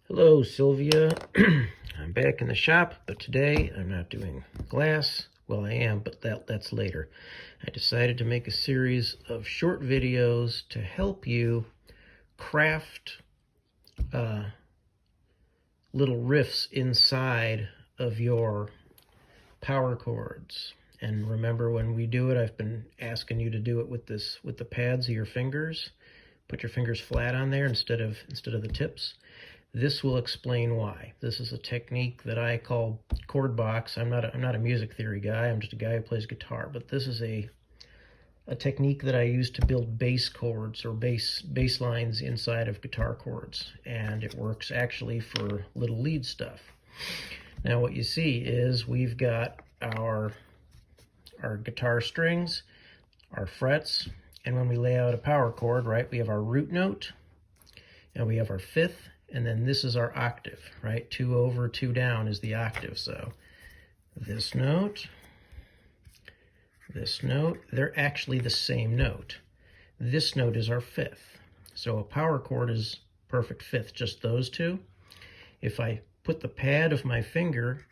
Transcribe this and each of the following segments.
Hello, Sylvia. I'm back in the shop, but today I'm not doing glass. Well, I am, but that's later. I decided to make a series of short videos to help you craft little riffs inside of your power chords. And remember, when we do it, I've been asking you to do it with the pads of your fingers. Put your fingers flat on there instead of the tips. This will explain why. This is a technique that I call chord box. I'm not a music theory guy. I'm just a guy who plays guitar. But this is a technique that I use to build bass chords or bass lines inside of guitar chords, and it works actually for little lead stuff. Now, what you see is we've got our guitar strings, our frets, and when we lay out a power chord, right, we have our root note, and we have our fifth. And then this is our octave, right? 2 over, 2 down is the octave. So this note, they're actually the same note. This note is our fifth. So a power chord is perfect fifth, just those two. If I put the pad of my finger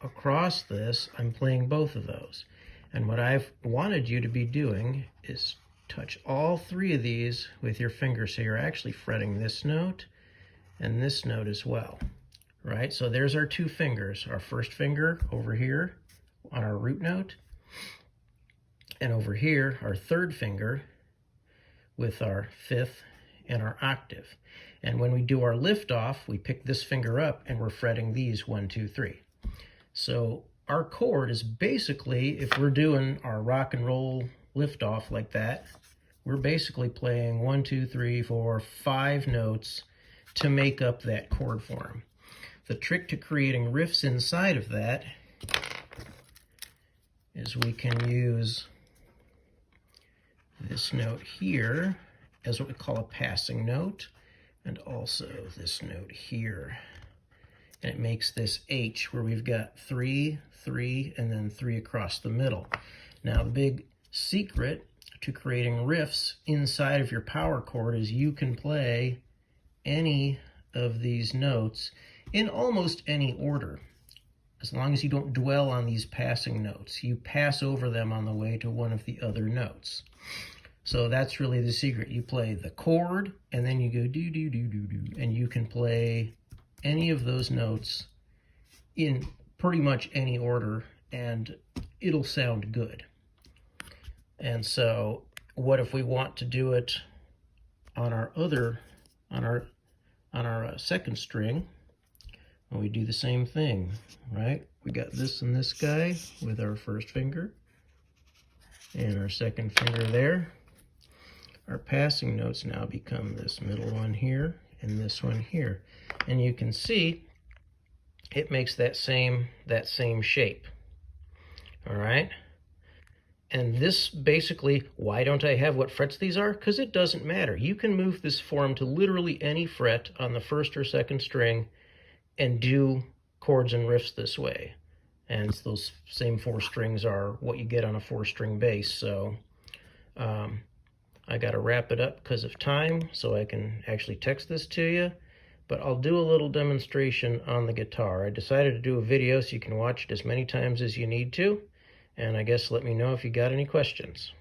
across this, I'm playing both of those. And what I've wanted you to be doing is touch all 3 of these with your finger. So you're actually fretting this note and this note as well, right? So there's our 2 fingers, our first finger over here on our root note, and over here, our third finger with our fifth and our octave. And when we do our lift off, we pick this finger up and we're fretting these 1, 2, 3. So our chord is basically, if we're doing our rock and roll lift off like that, we're basically playing 1, 2, 3, 4, 5 notes to make up that chord form. The trick to creating riffs inside of that is we can use this note here as what we call a passing note, and also this note here. And it makes this H where we've got 3, 3, and then 3 across the middle. Now, the big secret to creating riffs inside of your power chord is you can play any of these notes in almost any order, as long as you don't dwell on these passing notes. You pass over them on the way to one of the other notes. So that's really the secret. You play the chord, and then you go do, do, do, do, do, and you can play any of those notes in pretty much any order, and it'll sound good. And so what if we want to do it on our second string? Well, we do the same thing, right? We got this and this guy with our first finger and our second finger there. Our passing notes now become this middle one here and this one here. And you can see it makes that same shape. All right? And this basically, why don't I have what frets these are? Because it doesn't matter. You can move this form to literally any fret on the first or second string and do chords and riffs this way. And those same 4 strings are what you get on a 4-string bass. So I got to wrap it up because of time so I can actually text this to you. But I'll do a little demonstration on the guitar. I decided to do a video so you can watch it as many times as you need to. And I guess let me know if you got any questions.